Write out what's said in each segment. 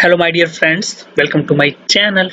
Hello my dear friends, welcome to my channel.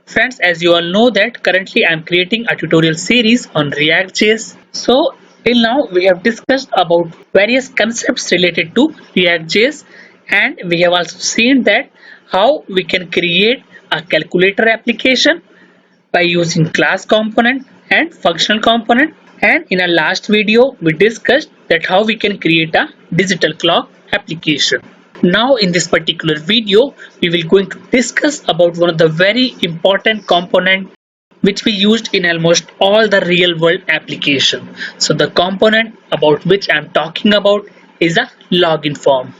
Friends, as you all know that currently I am creating a tutorial series on React.js. So till now we have discussed about various concepts related to React.js, and we have also seen that how we can create a calculator application by using class component and functional component. And in our last video we discussed that how we can create a digital clock application. Now in this particular video we will going to discuss about one of the very important component which we used in almost all the real world application. So the component about which I am talking about is a login form.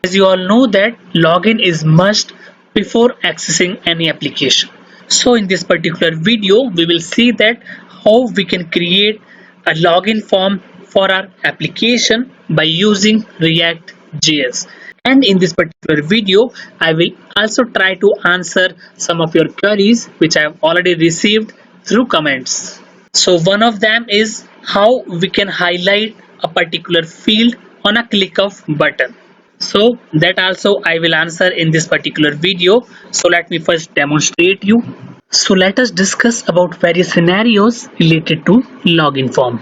As you all know that login is must before accessing any application. So in this particular video we will see that how we can create a login form for our application by using React.js. And in this particular video I will also try to answer some of your queries which I have already received through comments. So one of them is how we can highlight a particular field on a click of button. So that also I will answer in this particular video. So let me first demonstrate you. So let us discuss about various scenarios related to login form.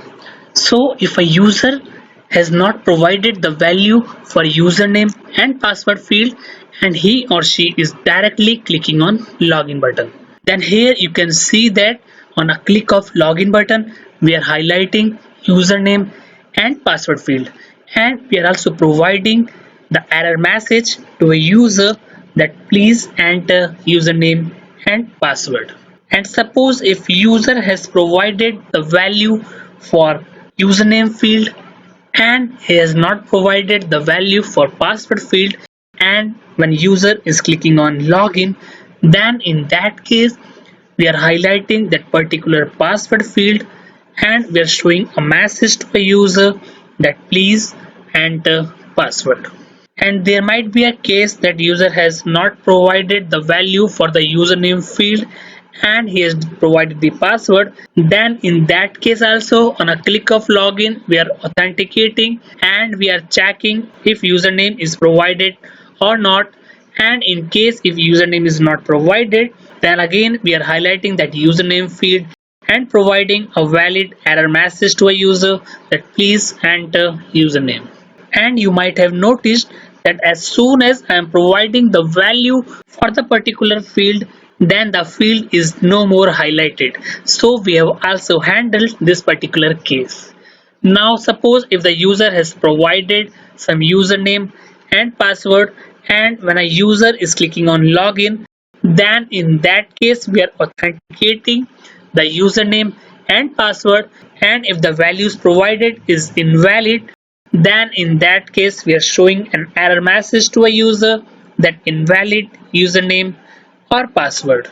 So if a user has not provided the value for username and password field and he or she is directly clicking on login button, then here you can see that on a click of login button we are highlighting username and password field, and we are also providing the error message to a user that please enter username and password. And suppose if user has provided the value for username field and he has not provided the value for password field, and when user is clicking on login, then in that case we are highlighting that particular password field and we are showing a message to a user that please enter password. And there might be a case that user has not provided the value for the username field and he has provided the password, then in that case also on a click of login we are authenticating and we are checking if username is provided or not. And in case if username is not provided, then again we are highlighting that username field and providing a valid error message to a user that please enter username. And you might have noticed that as soon as I am providing the value for the particular field, then the field is no more highlighted. So we have also handled this particular case. Now suppose if the user has provided some username and password, and when a user is clicking on login, then in that case we are authenticating the username and password, and if the values provided is invalid, then in that case we are showing an error message to a user that invalid username or password.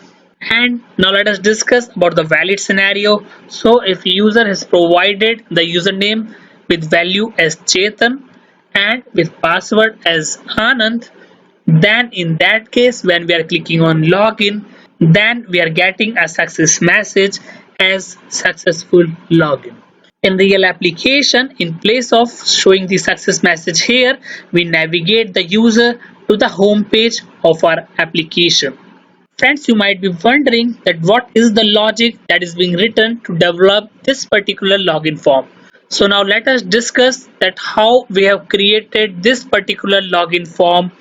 And now let us discuss about the valid scenario. So if user has provided the username with value as Chetan and with password as Anand, then in that case when we are clicking on login, then we are getting a success message as successful login. In real application, in place of showing the success message here, we navigate the user to the home page of our application. Friends, you might be wondering that what is the logic that is being written to develop this particular login form. So now let us discuss that how we have created this particular login form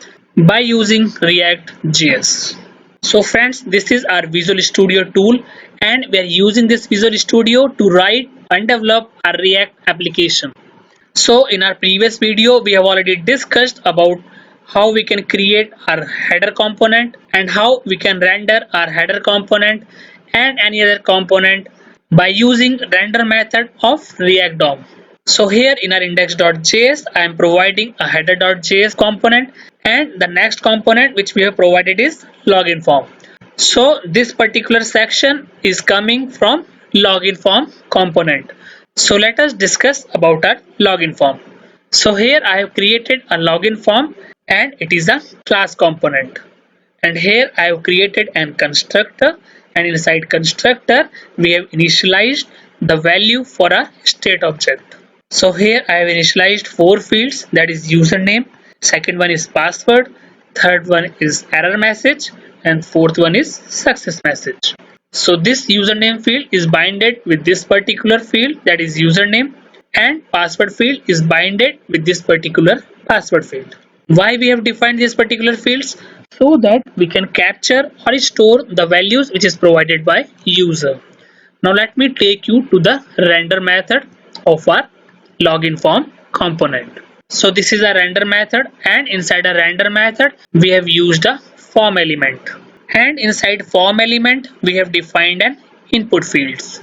by using React.js. So friends, this is our Visual Studio tool and we are using this Visual Studio to write and develop our React application. So in our previous video we have already discussed about how we can create our header component and how we can render our header component and any other component by using render method of React DOM. So here in our index.js I am providing a header.js component, and the next component which we have provided is login form. So this particular section is coming from login form component. So let us discuss about our login form. So here I have created a login form and it is a class component, and here I have created an constructor, and inside constructor we have initialized the value for a state object. So here I have initialized four fields, that is username, second one is password, third one is error message, and fourth one is success message. So this username field is binded with this particular field, that is username, and password field is binded with this particular password field. Why we have defined these particular fields? So that we can capture or store the values which is provided by user. Now let me take you to the render method of our login form component. So this is a render method, and inside a render method we have used a form element, and inside form element we have defined an input fields.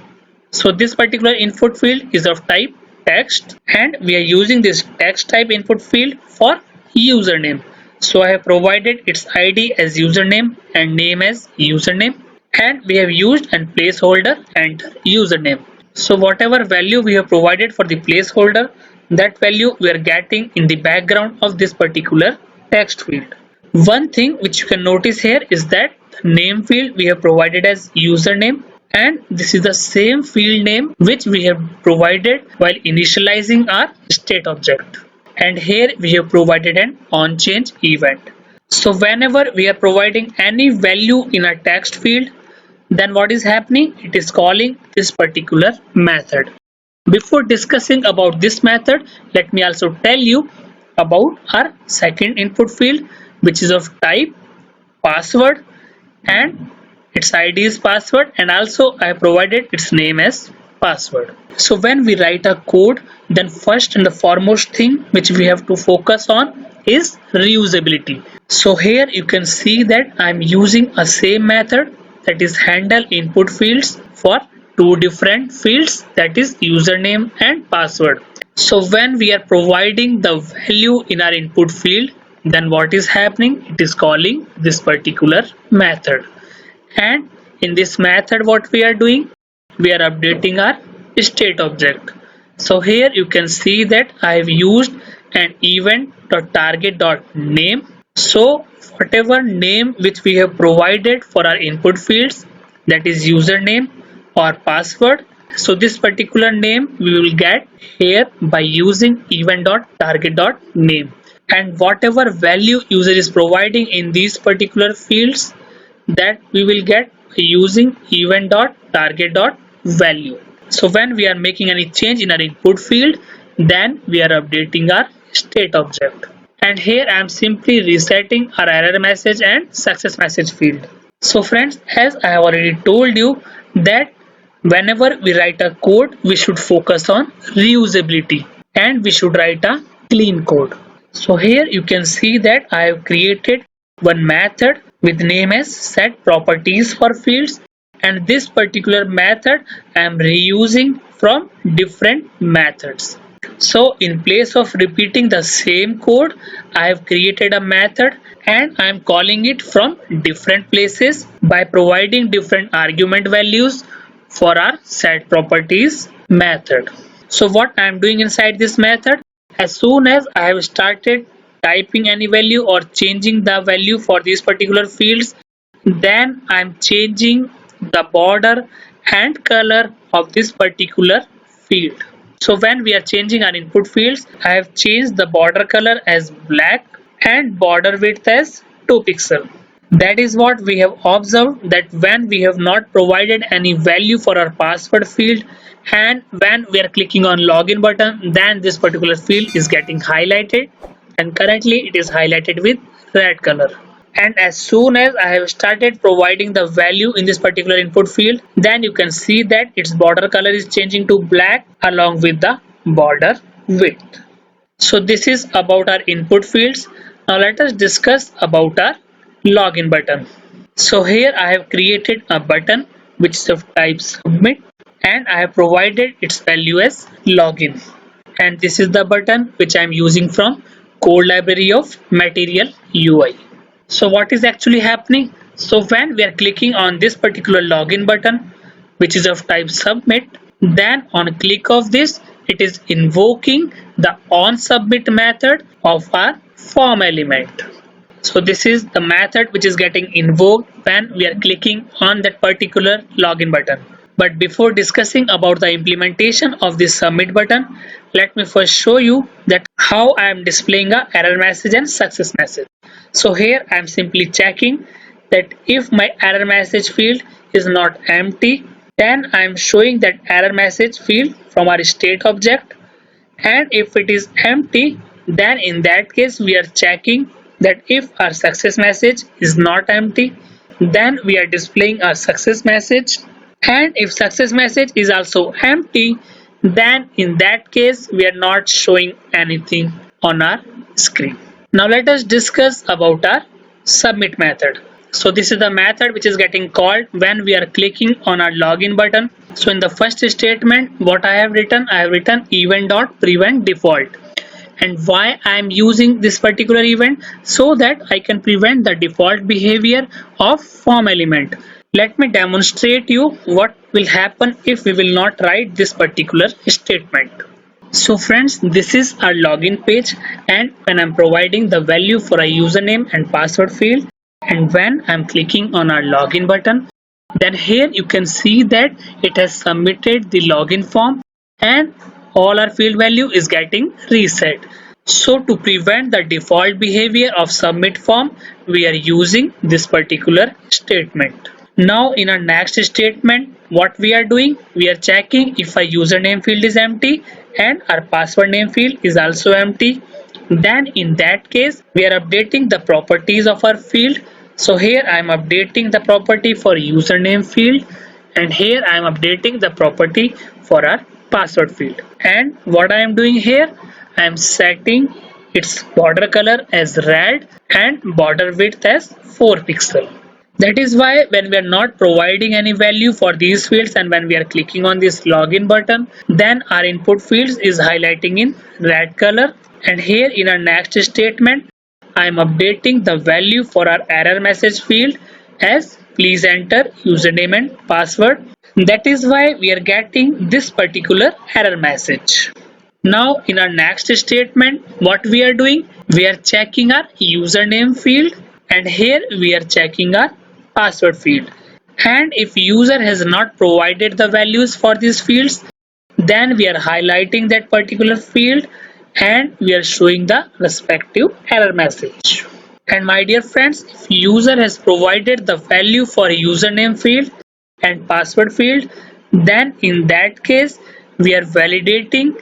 So this particular input field is of type text, and we are using this text type input field for username. So I have provided its ID as username and name as username, and we have used a placeholder and username. So whatever value we have provided for the placeholder, that value we are getting in the background of this particular text field. One thing which you can notice here is that the name field we have provided as username, and this is the same field name which we have provided while initializing our state object. And here we have provided an onChange event. So whenever we are providing any value in a text field, then what is happening? It is calling this particular method. Before discussing about this method, let me also tell you about our second input field, which is of type password, and its ID is password, and also I provided its name as password. So when we write a code, then first and the foremost thing which we have to focus on is reusability. So here you can see that I'm using a same method, that is handle input fields, for two different fields, that is username and password. So when we are providing the value in our input field, then what is happening? It is calling this particular method, and in this method what we are doing, we are updating our state object. So here you can see that I have used an event.target.name. So whatever name which we have provided for our input fields, that is username or password, so this particular name we will get here by using event.target.name, and whatever value user is providing in these particular fields, that we will get using event.target.value. So when we are making any change in our input field, then we are updating our state object. And here I am simply resetting our error message and success message field. So friends, as I have already told you that whenever we write a code, we should focus on reusability and we should write a clean code. So here you can see that I have created one method with name as set properties for fields, and this particular method I am reusing from different methods. So in place of repeating the same code, I have created a method and I am calling it from different places by providing different argument values for our set properties method. So what I am doing inside this method, as soon as I have started typing any value or changing the value for these particular fields, then I am changing the border and color of this particular field. So when we are changing our input fields, I have changed the border color as black and border width as 2 pixels. That is what we have observed, that when we have not provided any value for our password field and when we are clicking on login button, then this particular field is getting highlighted, and currently it is highlighted with red color. And as soon as I have started providing the value in this particular input field, then you can see that its border color is changing to black along with the border width. So this is about our input fields. Now let us discuss about our login button. So here I have created a button which is of type submit, and I have provided its value as login, and this is the button which I am using from code library of Material UI. So what is actually happening? So when we are clicking on this particular login button which is of type submit, then on click of this, it is invoking the onSubmit method of our form element. So this is the method which is getting invoked when we are clicking on that particular login button. But before discussing about the implementation of this submit button, let me first show you that how I am displaying a error message and success message. So here I am simply checking that if my error message field is not empty, then I am showing that error message field from our state object, and if it is empty, then in that case we are checking that if our success message is not empty, then we are displaying our success message, and if success message is also empty, then in that case we are not showing anything on our screen. Now let us discuss about our submit method. So this is the method which is getting called when we are clicking on our login button. So in the first statement, what I have written event.prevent default. And why I am using this particular event? So that I can prevent the default behavior of form element. Let me demonstrate you what will happen if we will not write this particular statement. So friends, this is our login page, and when I'm providing the value for a username and password field, and when I'm clicking on our login button, then here you can see that it has submitted the login form and all our field value is getting reset. So to prevent the default behavior of submit form, we are using this particular statement. Now in our next statement, what we are doing, we are checking if our username field is empty and our password name field is also empty. Then in that case, we are updating the properties of our field. So here I am updating the property for username field, and here I am updating the property for our password field. And what I am doing here, I am setting its border color as red and border width as 4 pixel. That is why when we are not providing any value for these fields and when we are clicking on this login button, then our input fields is highlighting in red color. And here in our next statement, I am updating the value for our error message field as please enter username and password. That is why we are getting this particular error message. Now in our next statement, what we are doing, we are checking our username field, and here we are checking our password field. And if user has not provided the values for these fields, then we are highlighting that particular field and we are showing the respective error message. And my dear friends, if user has provided the value for username field and password field, then in that case we are validating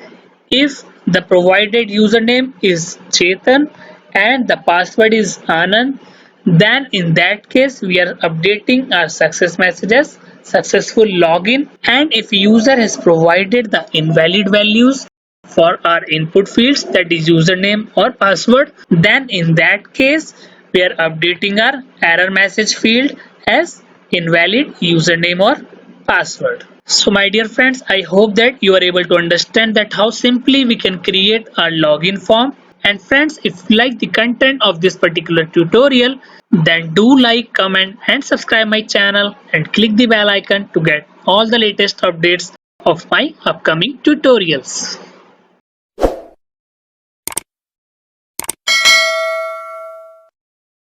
if the provided username is Chetan and the password is Anand, then in that case we are updating our success messages successful login. And if user has provided the invalid values for our input fields, that is username or password, then in that case we are updating our error message field as invalid username or password. So my dear friends, I hope that you are able to understand that how simply we can create a login form. And friends, if you like the content of this particular tutorial, then do like, comment and subscribe my channel and click the bell icon to get all the latest updates of my upcoming tutorials.